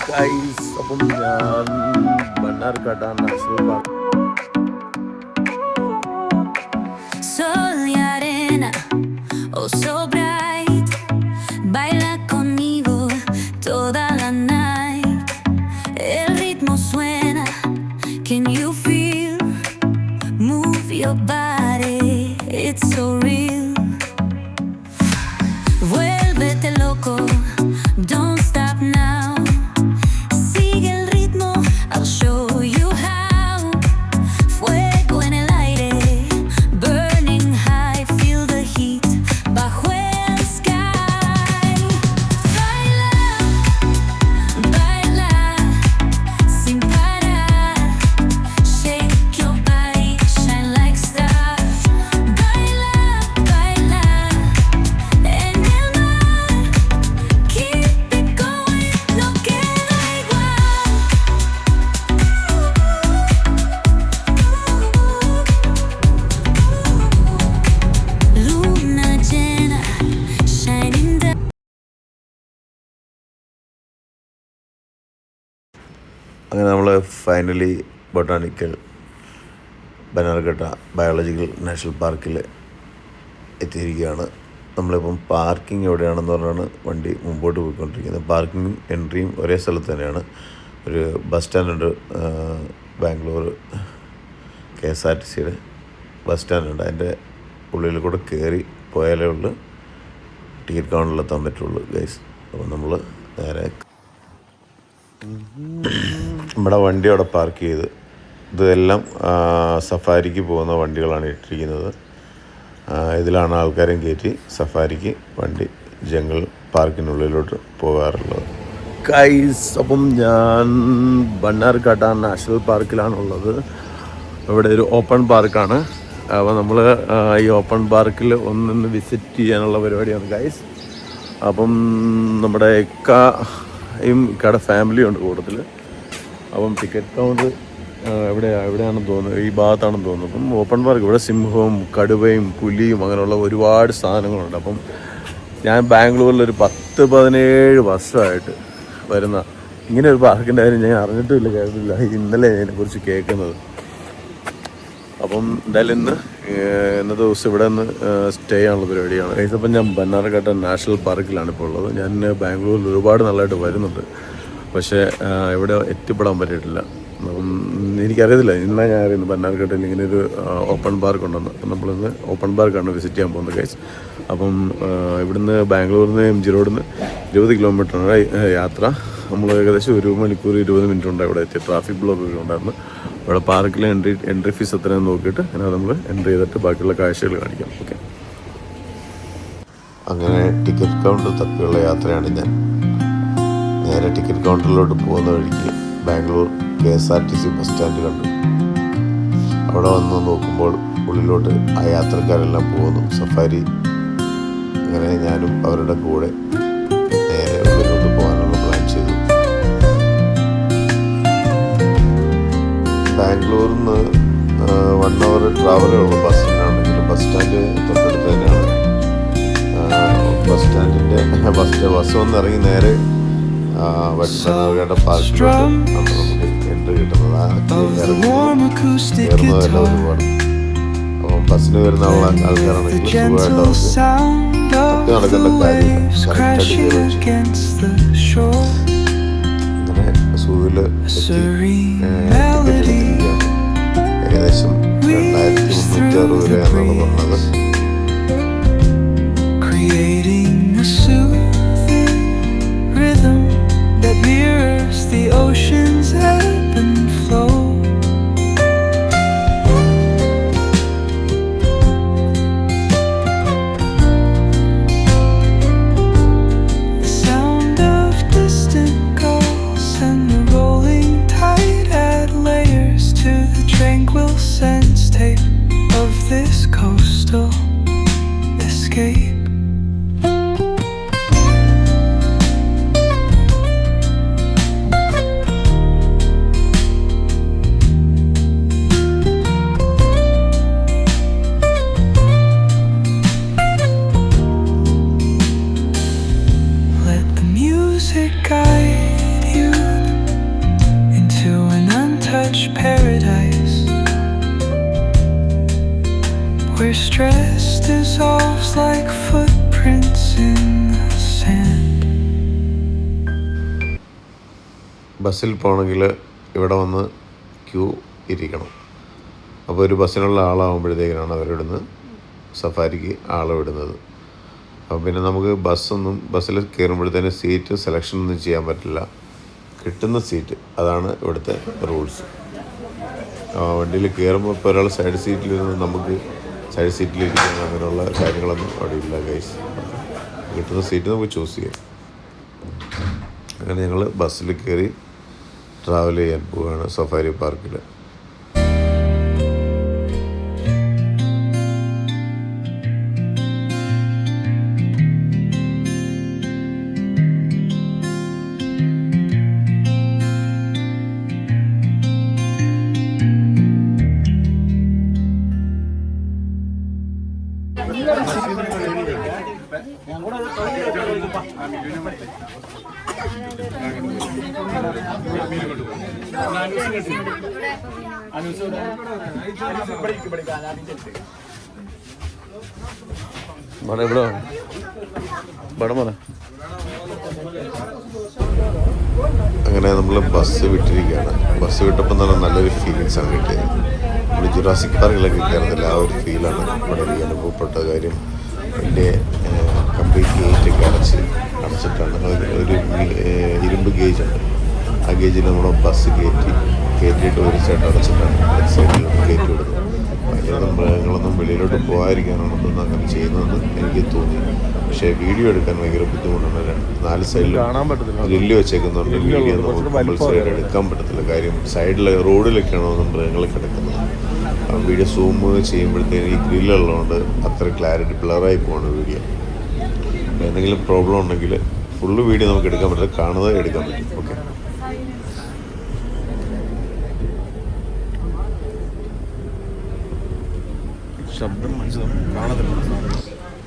Guys, അപ്പം ഞാൻ Mannarkkad national park. Sol y arena, oh so bright, baila conmigo toda la night. El ritmo suena, can you feel? Move your body, it's so real. Vuélvete loco, don't stop now. Sigue el ritmo, I'll show you how. Fuego en el aire, burning high, feel the heat bajo el sky. Baila, baila, sin parar. Shake your body, shine like stars. Baila, baila, en el mar. Keep it going, no queda igual. Luna llena, shining down. അങ്ങനെ നമ്മൾ finally botanical Bannerghatta biological national പാർക്കിൽ എത്തിയിരിക്കുകയാണ്. നമ്മളിപ്പം parking എവിടെയാണെന്ന് പറഞ്ഞാണ് വണ്ടി മുമ്പോട്ട് പോയിക്കൊണ്ടിരിക്കുന്നത്. പാർക്കിങ്ങും എൻട്രിയും ഒരേ സ്ഥലത്ത് തന്നെയാണ്. ഒരു ബസ് സ്റ്റാൻഡുണ്ട്, ബാംഗ്ലൂർ KSRTCയുടെ ബസ് സ്റ്റാൻഡുണ്ട്. അതിൻ്റെ ഉള്ളിൽ കൂടെ കയറി പോയാലേ ഉള്ളൂ ടിക്കറ്റ് കൗണ്ടറിലെത്താൻ പറ്റുള്ളൂ ഗൈസ്. അപ്പോൾ നമ്മൾ നേരെ നമ്മുടെ വണ്ടി അവിടെ പാർക്ക് ചെയ്ത്, ഇതെല്ലാം സഫാരിക്ക് പോകുന്ന വണ്ടികളാണ് ഇട്ടിരിക്കുന്നത്. ഇതിലാണ് ആൾക്കാരെയും കയറ്റി സഫാരിക്ക് വണ്ടി ജംഗിൾ പാർക്കിനുള്ളിലോട്ട് പോകാറുള്ളത്. ഗൈസ്, അപ്പം ഞാൻ മണ്ണാർക്കാട് നാഷണൽ പാർക്കിലാണുള്ളത്. ഇവിടെ ഒരു ഓപ്പൺ പാർക്കാണ്. അപ്പോൾ നമ്മൾ ഈ ഓപ്പൺ പാർക്കിൽ ഒന്ന് വിസിറ്റ് ചെയ്യാനുള്ള പരിപാടിയാണ് ഗൈസ്. അപ്പം നമ്മുടെ ഇക്കയുടെ ഫാമിലി ഉണ്ട് കൂടുതൽ. അപ്പം ടിക്കറ്റ് കൗണ്ടർ എവിടെയാണെന്ന് തോന്നുന്നു, ഈ ഭാഗത്താണെന്ന് തോന്നുന്നു. അപ്പം ഓപ്പൺ പാർക്ക് ഇവിടെ സിംഹവും കടുവയും പുലിയും അങ്ങനെയുള്ള ഒരുപാട് സാധനങ്ങളുണ്ട്. അപ്പം ഞാൻ ബാംഗ്ലൂരിലൊരു 10-17 വർഷമായിട്ട് വരുന്ന ഇങ്ങനെ ഒരു പാർക്കിൻ്റെ കാര്യം ഞാൻ അറിഞ്ഞിട്ടുമില്ല, കേട്ടിട്ടില്ല. ഇന്നലെ അതിനെക്കുറിച്ച് കേൾക്കുന്നത്. അപ്പം എന്തായാലും ഇന്നത്തെ ദിവസം ഇവിടെ നിന്ന് സ്റ്റേ ചെയ്യാനുള്ള പരിപാടിയാണ്. അപ്പം ഞാൻ മണ്ണാർക്കാട് നാഷണൽ പാർക്കിലാണ് ഇപ്പോൾ ഉള്ളത്. ഞാൻ ബാംഗ്ലൂരിൽ ഒരുപാട് നാളായിട്ട് വരുന്നുണ്ട്, പക്ഷേ ഇവിടെ എത്തിപ്പെടാൻ പറ്റിയിട്ടില്ല. അപ്പം എനിക്കറിയത്തില്ല, ഇന്നാണ് ഞാൻ അറിയുന്നത് മണ്ണാർക്കാട്ടിൽ ഇങ്ങനെ ഒരു ഓപ്പൺ പാർക്ക് ഉണ്ടെന്ന്. അപ്പം നമ്മളിന്ന് ഓപ്പൺ പാർക്കാണ് വിസിറ്റ് ചെയ്യാൻ പോകുന്നത് ഗൈസ്. അപ്പം ഇവിടുന്ന് ബാംഗ്ലൂരിൽ നിന്ന് MG റോഡിൽ നിന്ന് 20 കിലോമീറ്ററാണ് യാത്ര. നമ്മൾ ഏകദേശം 1 മണിക്കൂർ 20 മിനിറ്റ് ഉണ്ട് ഇവിടെ എത്തി. ട്രാഫിക് ബ്ലോക്ക് ഒക്കെ ഉണ്ടായിരുന്നു. ഇവിടെ പാർക്കിലെ എൻട്രി ഫീസ് എത്രയാണെന്ന് നോക്കിയിട്ട് അങ്ങനെ നമ്മൾ എൻട്രി ചെയ്തിട്ട് ബാക്കിയുള്ള കാഴ്ചകൾ കാണിക്കാം. ഓക്കെ, അങ്ങനെ ടിക്കറ്റ് കൗണ്ടർ തപ്പിയുള്ള യാത്രയാണ് ഞാൻ. നേരെ ടിക്കറ്റ് കൗണ്ടറിലോട്ട് പോകുന്ന വഴിക്ക് ബാംഗ്ലൂർ KSRTC ബസ് സ്റ്റാൻഡ് കണ്ടു. അവിടെ വന്ന് നോക്കുമ്പോൾ ഉള്ളിലോട്ട് ആ യാത്രക്കാരെല്ലാം പോകുന്നു സഫാരി. അങ്ങനെ ഞാനും അവരുടെ കൂടെ നേരെ ഉള്ളിലോട്ട് പോകാനുള്ള പ്ലാൻ ചെയ്തു. ബാംഗ്ലൂരിൽ നിന്ന് 1 അവർ ട്രാവലേ ഉള്ളൂ ബസ്സിനാണെങ്കിലും. ബസ് സ്റ്റാൻഡ് തൊട്ടടുത്ത് തന്നെയാണ്. ബസ് സ്റ്റാൻഡിൻ്റെ ബസ് വന്നിറങ്ങി നേരെ മണ്ണാർക്കാട് പാർക്കിലോട്ട് നമുക്ക് എൻട്രി കിട്ടുന്നത്. കയറുന്നതെല്ലാം ഒരുപാട്. അപ്പം ബസ്സിന് വരുന്ന ആൾക്കാരാണെങ്കിൽ സുഖമായിട്ട് നടക്കേണ്ട കാര്യമില്ല. അങ്ങനെ സൂവിൽ ഏകദേശം 2360 രൂപയാണ് പറഞ്ഞത്. That mirrors the ocean's ebb and flow. The sound of distant gulls and the rolling tide add layers to the tranquil sense tape of this coastal like footprints in the sand. ബസ്സിൽ പോകണമെങ്കിൽ ഇവിടെ വന്ന് Q ഇരിക്കണം. അപ്പോൾ ഒരു ബസ്സിനുള്ള ആളാകുമ്പോഴത്തേക്കിനാണ് അവരിവിടുന്ന് സഫാരിക്ക് ആളെ വിടുന്നത്. അപ്പോൾ പിന്നെ നമുക്ക് ബസ്സിൽ കയറുമ്പോഴത്തേന് സീറ്റ് സെലക്ഷൻ ഒന്നും ചെയ്യാൻ പറ്റില്ല. കിട്ടുന്ന സീറ്റ് അതാണ് ഇവിടുത്തെ റൂൾസ്. വണ്ടിയിൽ കയറുമ്പോൾ ഇപ്പോൾ ഒരാൾ സൈഡ് സീറ്റിലിരുന്ന് നമുക്ക് സൈഡ് സീറ്റിലിരിക്കാൻ അങ്ങനെയുള്ള കാര്യങ്ങളൊന്നും അവിടെ ഇല്ല ഗൈസ്. കിട്ടുന്ന സീറ്റ് നമുക്ക് ചൂസ് ചെയ്യാം. അങ്ങനെ ഞങ്ങൾ ബസ്സിൽ കയറി ട്രാവൽ ചെയ്യാൻ പോവുകയാണ് സഫാരി പാർക്കിൽ. അങ്ങനെ നമ്മൾ ബസ് വിട്ടിരിക്കുകയാണ്. ബസ് വിട്ടപ്പോൾ തന്നെ നല്ലൊരു ഫീലിങ്സാണ് കിട്ടിയത്. നമ്മൾ ജുറാസിക് പാർക്കിലൊക്കെ കയറുന്നില്ല, ആ ഒരു ഫീലാണ് ഇവിടെ എനിക്ക് അനുഭവപ്പെട്ട കാര്യം. എൻ്റെ കംപ്ലീറ്റ് ഗേറ്റൊക്കെ അടച്ചിട്ടാണ്. ഒരു ഇരുമ്പ് ഗേജുണ്ട്, ആ ഗേജിൽ നമ്മൾ ബസ് കയറ്റിയിട്ട് ഒരു സൈഡ് അടച്ചിട്ടാണ് അടുത്ത സൈഡിൽ കയറ്റി വിടുന്നത്. ഭയങ്കര മൃഗങ്ങളൊന്നും വെളിയിലോട്ട് പോകാതിരിക്കാനാണെന്ന് അങ്ങനെ ചെയ്യുന്നതെന്ന് എനിക്ക് തോന്നി. പക്ഷേ വീഡിയോ എടുക്കാൻ ഭയങ്കര ബുദ്ധിമുട്ടാണ്. 4 സൈഡിൽ ഗ്രില്ല് വെച്ചേക്കുന്നുണ്ട്. വീഡിയോ നമുക്ക് കമ്പൽസറി എടുക്കാൻ പറ്റത്തില്ല. കാര്യം സൈഡിൽ റോഡിലൊക്കെയാണ് മൃഗങ്ങൾ കിടക്കുന്നത്. വീഡിയോ സൂം ചെയ്യുമ്പോഴത്തേക്ക് ഈ ഗ്രില്ലുള്ളതുകൊണ്ട് അത്ര ക്ലാരിറ്റി ബ്ലറായി പോവാണ് വീഡിയോ. എന്തെങ്കിലും പ്രോബ്ലം ഉണ്ടെങ്കിൽ ഫുള്ള് വീഡിയോ നമുക്ക് എടുക്കാൻ പറ്റില്ല, കാണുന്നത് എടുക്കാൻ പറ്റും. ഓക്കെ, ശബ്ദം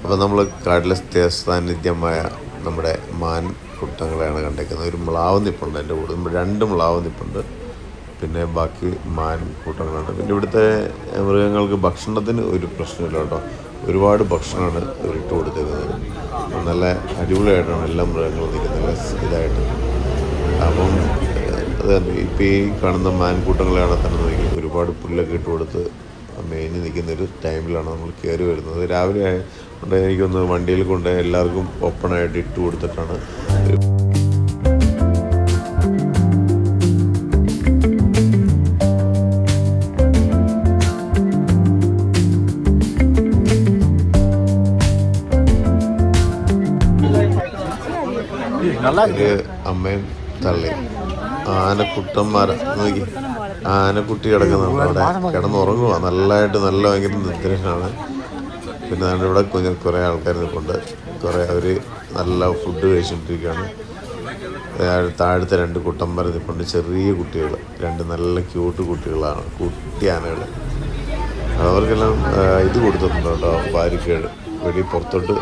അപ്പോൾ നമ്മൾ കാട്ടിലെ സാന്നിധ്യമായ നമ്മുടെ മാൻ കുട്ടങ്ങളെയാണ് കണ്ടേക്കുന്നത്. ഒരു മ്ലാവ് നിപ്പുണ്ട് എൻ്റെ കൂടെ, 2 മ്ലാവ് നിപ്പുണ്ട്. പിന്നെ ബാക്കി മാൻ കൂട്ടങ്ങളുണ്ട്. പിന്നെ ഇവിടുത്തെ മൃഗങ്ങൾക്ക് ഭക്ഷണത്തിന് ഒരു പ്രശ്നമില്ല കേട്ടോ. ഒരുപാട് ഭക്ഷണമാണ് ഇട്ട് കൊടുത്തേക്കുന്നത്. നല്ല അടിപൊളിയായിട്ടാണ് എല്ലാ മൃഗങ്ങളും നിൽക്കുന്നത്, നല്ല ഇതായിട്ട്. അപ്പം അത് ഇപ്പോൾ ഈ കാണുന്ന മാൻകൂട്ടങ്ങളെയാണ് തന്നെ നോക്കി ഒരുപാട് പുല്ലൊക്കെ ഇട്ട് കൊടുത്ത് മേഞ്ഞ് നിൽക്കുന്നൊരു ടൈമിലാണ് നമ്മൾ കയറി വരുന്നത്. രാവിലെ കൊണ്ട് എനിക്കൊന്ന് വണ്ടിയിൽ കൊണ്ട് എല്ലാവർക്കും ഓപ്പണായിട്ട് ഇട്ട് കൊടുത്തിട്ടാണ്. ഒരു അമ്മയും തള്ളി ആനക്കുട്ടന്മാർ നോക്കി, ആനക്കുട്ടി കിടക്കുന്നുണ്ട് അവിടെ, കിടന്നുറങ്ങുക നല്ലതായിട്ട്. നല്ല ഭയങ്കര നിദ്രനാണ്. പിന്നെ ഇവിടെ കുറേ ആൾക്കാർ നിൽപ്പുണ്ട്. കുറേ അവർ നല്ല ഫുഡ് കഴിച്ചുകൊണ്ടിരിക്കുകയാണ്. താഴത്തെ 2 കുട്ടന്മാർ നിൽപ്പുണ്ട്, ചെറിയ കുട്ടികൾ, 2 നല്ല ക്യൂട്ട് കുട്ടികളാണ്, കുട്ടി ആനകൾ. അവർക്കെല്ലാം ഇത് കൊടുത്തിട്ടുണ്ട് കേട്ടോ, ബാരിക്കേഡ്. വെളിയിൽ പുറത്തോട്ട്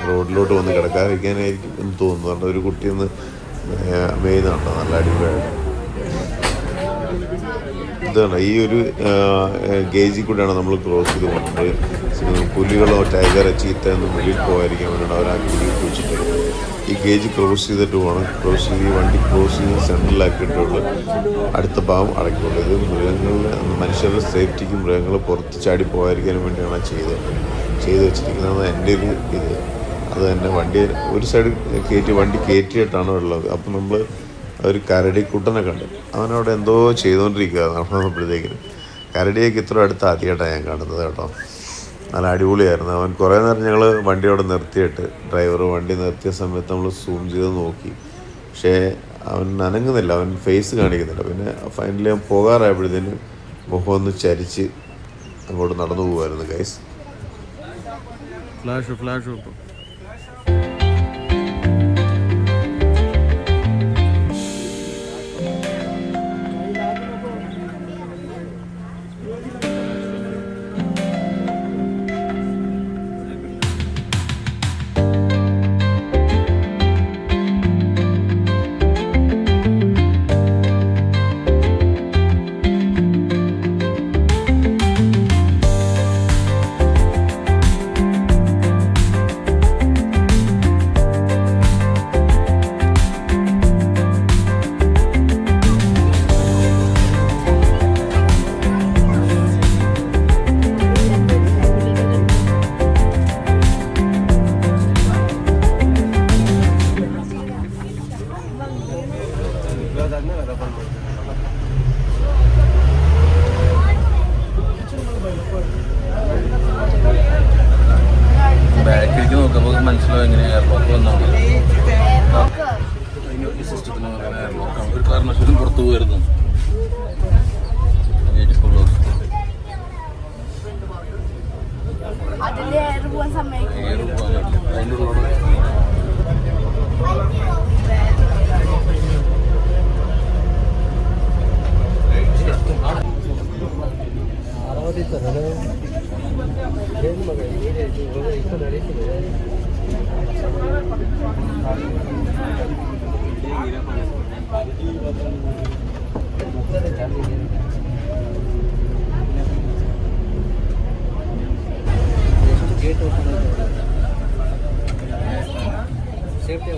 റോഡിലോട്ട് വന്ന് കിടക്കാതിരിക്കാനായിരിക്കും എന്ന് തോന്നുന്നു. ഒരു കുട്ടിയൊന്ന് മേയുന്നുണ്ടോ, നല്ല അടിപൊളിയായിട്ട്. ഇതാണ് ഈ ഒരു ഗേജിൽ കൂടെയാണ് നമ്മൾ ക്രോസ് ചെയ്ത് പോകുന്നത്. പുലികളോ ടൈഗറോ ചീത്തയൊന്നും വെളിയിൽ പോകാതിരിക്കാൻ വേണ്ടിയാണ് അവർ ആ കുഴിയിൽ വെച്ചിട്ട് ഈ ഗേജ് ക്രോസ് ചെയ്തിട്ട് പോകണം. ക്രോസ് ചെയ്ത് ഈ വണ്ടി ക്രോസ് ചെയ്ത് സെൻട്രലാക്കിയിട്ടുള്ള അടുത്ത ഭാഗം അടയ്ക്കുള്ളൂ. ഇത് മൃഗങ്ങളുടെ മനുഷ്യരുടെ സേഫ്റ്റിക്കും മൃഗങ്ങൾ പുറത്ത് ചാടി പോകാതിരിക്കാനും വേണ്ടിയാണ് ചെയ്ത് വെച്ചിരിക്കുന്നത്. എൻ്റെ ഒരു ഇത് അത് തന്നെ. വണ്ടി ഒരു സൈഡ് വണ്ടി കയറ്റിയിട്ടാണ് ഉള്ളത്. അപ്പം നമ്മൾ ഒരു കരടിക്കുട്ടനെ കണ്ട് അവനവിടെ എന്തോ ചെയ്തുകൊണ്ടിരിക്കുക നടന്നപ്പോഴത്തേക്കിന്. കരടിയൊക്കെ ഇത്ര അടുത്ത് ആദ്യമായിട്ടാണ് ഞാൻ കാണുന്നത് കേട്ടോ. നല്ല അടിപൊളിയായിരുന്നു. അവൻ കുറേ നേരം ഞങ്ങൾ വണ്ടി അവിടെ നിർത്തിയിട്ട്, ഡ്രൈവർ വണ്ടി നിർത്തിയ സമയത്ത് നമ്മൾ സൂം ചെയ്ത് നോക്കി. പക്ഷേ അവൻ അനങ്ങുന്നില്ല, അവൻ ഫേസ് കാണിക്കുന്നില്ല. പിന്നെ ഫൈനലി അവൻ പോകാറായപ്പോഴത്തേന് മുഖം ഒന്ന് ചരിച്ച് അങ്ങോട്ട് നടന്നു പോകുമായിരുന്നു ഗൈസ്. ഫ്ലാഷ് ബാക്കിലേക്ക് നോക്കുമ്പോൾ മനസ്സിലാവും എങ്ങനെ എയർലോക്ക് വന്നാണ് ഈ സിസ്റ്റത്തിന് പറയുന്നത് എയർലോക്കാണ്. ഒരു കാരണവശാലും പുറത്തു പോയിരുന്നു. അതിൻ്റെ ഉള്ളോട് ಸೇಫ್ಟಿ